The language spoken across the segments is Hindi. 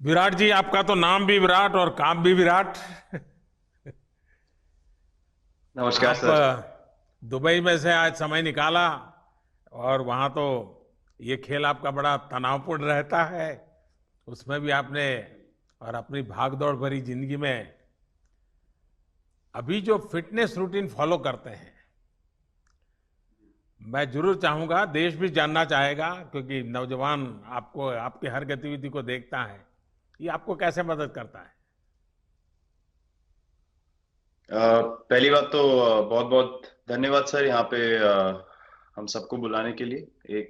विराट जी, आपका तो नाम भी विराट और काम भी विराट। नमस्कार आप सर। दुबई में से आज समय निकाला और वहां तो ये खेल आपका बड़ा तनावपूर्ण रहता है। उसमें भी आपने और अपनी भागदौड़ भरी जिंदगी में अभी जो फिटनेस रूटीन फॉलो करते हैं, मैं जरूर चाहूंगा, देश भी जानना चाहेगा, क्योंकि नौजवान आपको आपकी हर गतिविधि को देखता है। ये आपको कैसे मदद करता है? पहली बात तो बहुत बहुत धन्यवाद सर, यहाँ पे हम सबको बुलाने के लिए।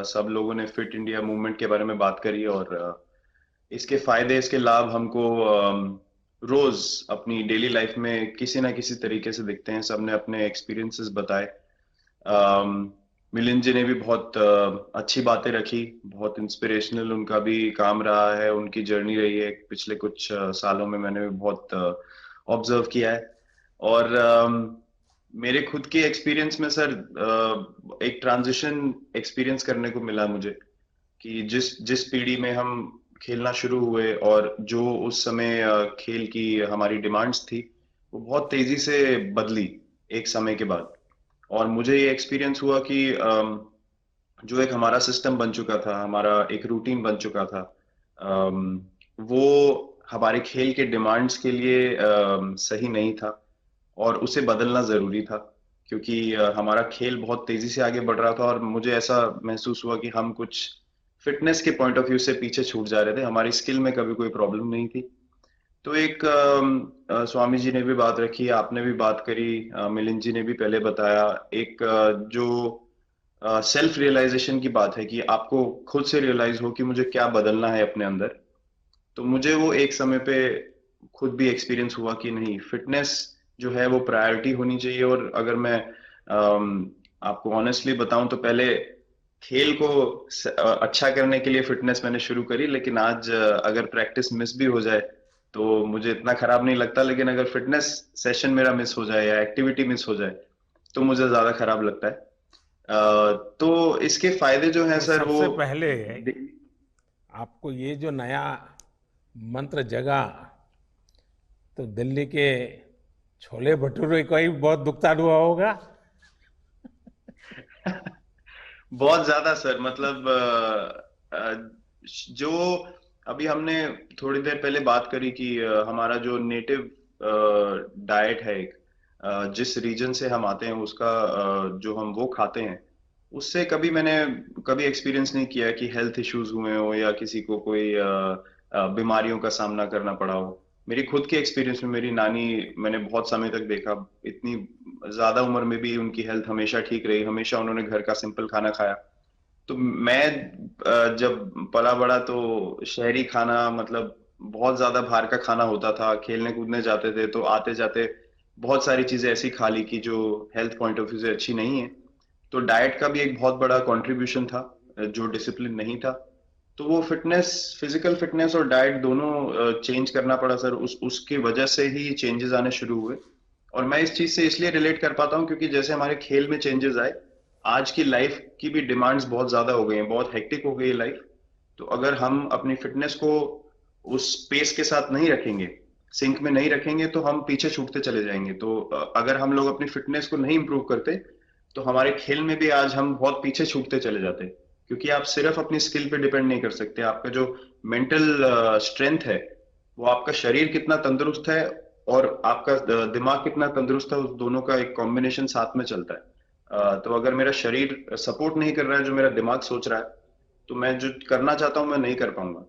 सब लोगों ने फिट इंडिया मूवमेंट के बारे में बात करी और इसके फायदे, इसके लाभ हमको रोज अपनी डेली लाइफ में किसी ना किसी तरीके से दिखते हैं। सबने अपने एक्सपीरियंसेस बताए। मिलिंद जी ने भी बहुत अच्छी बातें रखी, बहुत इंस्पिरेशनल उनका भी काम रहा है, उनकी जर्नी रही है पिछले कुछ सालों में। मैंने भी बहुत ऑब्जर्व किया है। और मेरे खुद के एक्सपीरियंस में सर, एक ट्रांजिशन एक्सपीरियंस करने को मिला मुझे कि जिस जिस पीढ़ी में हम खेलना शुरू हुए और जो उस समय खेल की हमारी डिमांड्स थी, वो बहुत तेजी से बदली एक समय के बाद। और मुझे ये एक्सपीरियंस हुआ कि जो एक हमारा सिस्टम बन चुका था, हमारा एक रूटीन बन चुका था, वो हमारे खेल के डिमांड्स के लिए सही नहीं था और उसे बदलना जरूरी था। क्योंकि हमारा खेल बहुत तेजी से आगे बढ़ रहा था और मुझे ऐसा महसूस हुआ कि हम कुछ फिटनेस के पॉइंट ऑफ व्यू से पीछे छूट जा रहे थे। हमारी स्किल में कभी कोई प्रॉब्लम नहीं थी। तो स्वामी जी ने भी बात रखी, आपने भी बात करी, मिलिंद जी ने भी पहले बताया। एक जो सेल्फ रियलाइजेशन की बात है कि आपको खुद से रियलाइज हो कि मुझे क्या बदलना है अपने अंदर। तो मुझे वो एक समय पे खुद भी एक्सपीरियंस हुआ कि नहीं, फिटनेस जो है वो प्रायोरिटी होनी चाहिए। और अगर मैं आपको ऑनेस्टली बताऊं तो पहले खेल को अच्छा करने के लिए फिटनेस मैंने शुरू करी, लेकिन आज अगर प्रैक्टिस मिस भी हो जाए तो मुझे इतना खराब नहीं लगता। लेकिन अगर फिटनेस सेशन मेरा मिस हो जाए या एक्टिविटी मिस हो जाए तो मुझे ज्यादा खराब लगता है। तो इसके फायदे जो हैं तो सर वो सबसे पहले आपको ये जो नया मंत्र जगा, तो दिल्ली के छोले भटूरे का ही बहुत दुखता हुआ होगा। बहुत ज्यादा सर। मतलब जो अभी हमने थोड़ी देर पहले बात करी कि हमारा जो नेटिव डाइट है, एक जिस रीजन से हम आते हैं उसका जो हम वो खाते हैं, उससे मैंने कभी एक्सपीरियंस नहीं किया कि हेल्थ इश्यूज हुए हो या किसी को कोई बीमारियों का सामना करना पड़ा हो। मेरी खुद के एक्सपीरियंस में मेरी नानी, मैंने बहुत समय तक देखा, इतनी ज्यादा उम्र में भी उनकी हेल्थ हमेशा ठीक रही, हमेशा उन्होंने घर का सिंपल खाना खाया। तो मैं जब पला बड़ा तो शहरी खाना, मतलब बहुत ज्यादा बाहर का खाना होता था। खेलने कूदने जाते थे तो आते जाते बहुत सारी चीजें ऐसी खा ली कि जो हेल्थ पॉइंट ऑफ व्यू से अच्छी नहीं है। तो डाइट का भी एक बहुत बड़ा कंट्रीब्यूशन था, जो डिसिप्लिन नहीं था। तो वो फिटनेस, फिजिकल फिटनेस और डाइट दोनों चेंज करना पड़ा सर। उस उसकी वजह से ही चेंजेस आने शुरू हुए। और मैं इस चीज से इसलिए रिलेट कर पाता हूँ क्योंकि जैसे हमारे खेल में चेंजेस आए, आज की लाइफ की भी डिमांड्स बहुत ज्यादा हो गई हैं, बहुत हेक्टिक हो गई है लाइफ। तो अगर हम अपनी फिटनेस को उस पेस के साथ नहीं रखेंगे, सिंक में नहीं रखेंगे, तो हम पीछे छूटते चले जाएंगे। तो अगर हम लोग अपनी फिटनेस को नहीं इंप्रूव करते तो हमारे खेल में भी आज हम बहुत पीछे छूटते चले जाते। क्योंकि आप सिर्फ अपनी स्किल पे डिपेंड नहीं कर सकते। आपका जो मेंटल स्ट्रेंथ है, वो आपका शरीर कितना तंदुरुस्त है और आपका दिमाग कितना तंदुरुस्त है, उस दोनों का एक कॉम्बिनेशन साथ में चलता है। तो अगर मेरा शरीर सपोर्ट नहीं कर रहा है जो मेरा दिमाग सोच रहा है, तो मैं जो करना चाहता हूँ मैं नहीं कर पाऊंगा।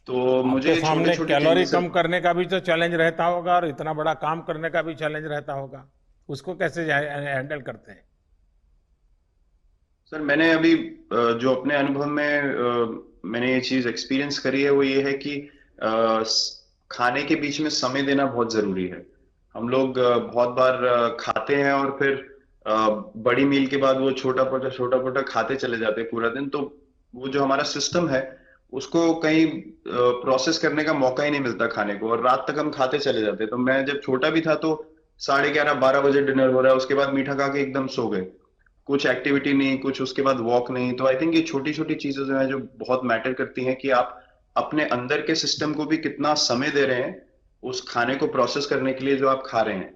तो मुझे आपके ये छोटे सामने छोटे कैलोरी चेंजेस। कम करने का भी तो चैलेंज रहता होगा और इतना बड़ा काम करने का भी चैलेंज रहता होगा। उसको कैसे हैंडल करते हैं? सर मैंने अभी जो अपने अनुभव में मैंने ये चीज एक्सपीरियंस करी है वो ये है कि खाने के बीच में समय देना बहुत जरूरी है। हम लोग बहुत बार खाते हैं और फिर बड़ी मील के बाद वो छोटा छोटा खाते चले जाते हैं पूरा दिन। तो वो जो हमारा सिस्टम है, उसको कहीं प्रोसेस करने का मौका ही नहीं मिलता खाने को, और रात तक हम खाते चले जाते हैं। तो मैं जब छोटा भी था तो 11:30 12 बजे डिनर हो रहा है, उसके बाद मीठा खा के एकदम सो गए, कुछ एक्टिविटी नहीं, कुछ उसके बाद वॉक नहीं। तो आई थिंक ये छोटी छोटी चीजें जो है जो बहुत मैटर करती हैं कि आप अपने अंदर के सिस्टम को भी कितना समय दे रहे हैं उस खाने को प्रोसेस करने के लिए जो आप खा रहे हैं।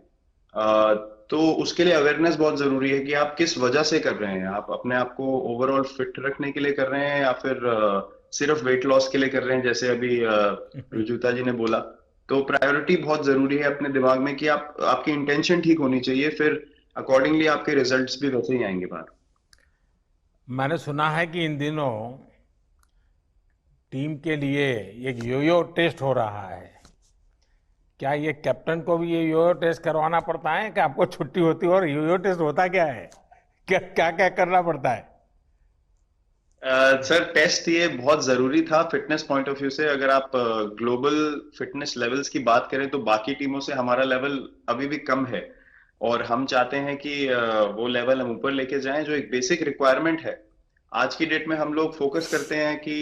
अ, तो उसके लिए अवेयरनेस बहुत जरूरी है कि आप किस वजह से कर रहे हैं। आप अपने आप को ओवरऑल फिट रखने के लिए कर रहे हैं या फिर सिर्फ वेट लॉस के लिए कर रहे हैं, जैसे अभी रुजुता जी ने बोला। तो प्रायोरिटी बहुत जरूरी है अपने दिमाग में कि आप आपकी इंटेंशन ठीक होनी चाहिए, फिर अकॉर्डिंगली आपके रिजल्ट्स भी वैसे ही आएंगे बाहर। मैंने सुना है कि इन दिनों टीम के लिए एक योयो टेस्ट हो रहा है। क्या ये कैप्टन को भी ये योयो टेस्ट करवाना पड़ता है कि आपको छुट्टी होती है? और योयो टेस्ट होता क्या है? क्या क्या क्या करना पड़ता है? सर टेस्ट ये बहुत जरूरी था फिटनेस पॉइंट ऑफ व्यू से। अगर आप ग्लोबल फिटनेस लेवल्स की बात करें तो बाकी टीमों से हमारा लेवल अभी भी कम है, और हम चाहते हैं कि वो लेवल हम ऊपर लेके जाएं जो एक बेसिक रिक्वायरमेंट है। आज की डेट में हम लोग फोकस करते हैं कि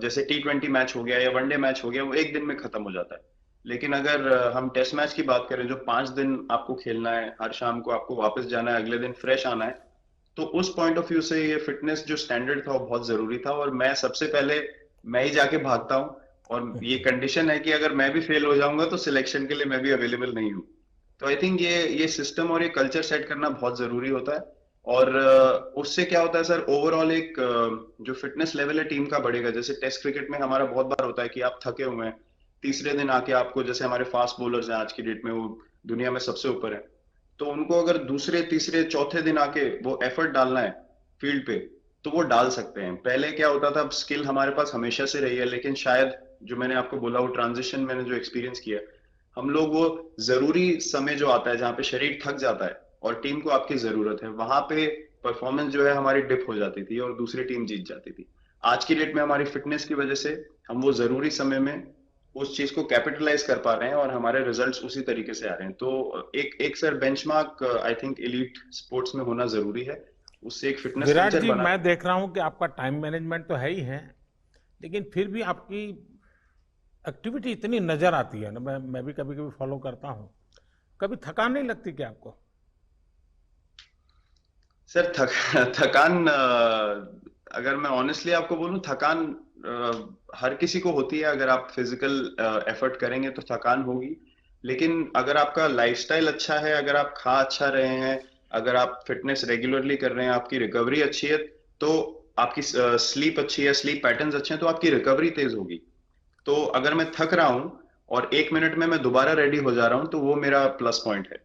जैसे T20 मैच हो गया या वनडे मैच हो गया, वो एक दिन में खत्म हो जाता है। लेकिन अगर हम टेस्ट मैच की बात करें जो 5 दिन आपको खेलना है, हर शाम को आपको वापस जाना है, अगले दिन फ्रेश आना है, तो उस पॉइंट ऑफ व्यू से ये फिटनेस जो स्टैंडर्ड था वो बहुत जरूरी था। और मैं सबसे पहले मैं ही जाके भागता हूँ, और ये कंडीशन है कि अगर मैं भी फेल हो जाऊंगा तो सिलेक्शन के लिए मैं भी अवेलेबल नहीं हूँ। तो आई थिंक ये सिस्टम और ये कल्चर सेट करना बहुत जरूरी होता है। और उससे क्या होता है सर, ओवरऑल एक जो फिटनेस लेवल है टीम का बढ़ेगा। जैसे टेस्ट क्रिकेट में हमारा बहुत बार होता है कि आप थके हुए हैं, तीसरे दिन आके आपको, जैसे हमारे फास्ट बॉलर्स हैं आज की डेट में, वो दुनिया में सबसे ऊपर है, तो उनको अगर दूसरे तीसरे चौथे दिन आके वो एफर्ट डालना है फील्ड पे, तो वो डाल सकते हैं। पहले क्या होता था, स्किल हमारे पास हमेशा से रही है, लेकिन शायद जो मैंने आपको बोला वो ट्रांजिशन मैंने जो एक्सपीरियंस किया, हम लोग वो जरूरी समय जो आता है जहाँ पे शरीर थक जाता है और टीम को आपकी जरूरत है, वहां पे परफॉर्मेंस जो है हमारी डिप हो जाती थी और दूसरी टीम जीत जाती थी। आज की डेट में हमारी फिटनेस की वजह से हम वो जरूरी समय में उस चीज को कैपिटलाइज कर पा रहे हैं और हमारे रिजल्ट्स उसी तरीके से आ रहे हैं। तो एक एक sir benchmark I think elite sports में होना जरूरी है, उससे एक फिटनेस विराट कल्चर जी, बना। मैं देख रहा हूं कि आपका टाइम मैनेजमेंट तो है ही है, लेकिन फिर भी आपकी एक्टिविटी इतनी नजर आती है ना, मैं भी कभी कभी फॉलो करता हूँ। कभी थकान नहीं लगती क्या आपको? सर थकान अगर मैं ऑनेस्टली आपको बोलूं, थकान हर किसी को होती है। अगर आप फिजिकल एफर्ट करेंगे तो थकान होगी, लेकिन अगर आपका लाइफस्टाइल अच्छा है, अगर आप खा अच्छा रहे हैं, अगर आप फिटनेस रेगुलरली कर रहे हैं, आपकी रिकवरी अच्छी है, तो आपकी स्लीप अच्छी है, स्लीप पैटर्न्स अच्छे हैं, तो आपकी रिकवरी तेज होगी। तो अगर मैं थक रहा हूं और 1 मिनट में मैं दोबारा रेडी हो जा रहा हूं, तो वो मेरा प्लस पॉइंट है।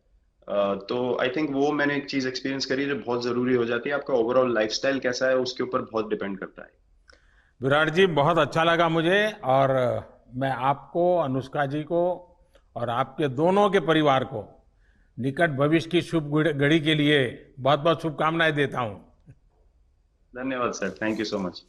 तो आई थिंक वो मैंने एक चीज एक्सपीरियंस करी जो बहुत जरूरी हो जाती है। आपका ओवरऑल लाइफस्टाइल कैसा है उसके ऊपर बहुत डिपेंड करता है। विराट जी, बहुत अच्छा लगा मुझे। और मैं आपको, अनुष्का जी को और आपके दोनों के परिवार को निकट भविष्य की शुभ घड़ी के लिए बहुत बहुत शुभकामनाएं देता हूं। धन्यवाद sir, thank you so much.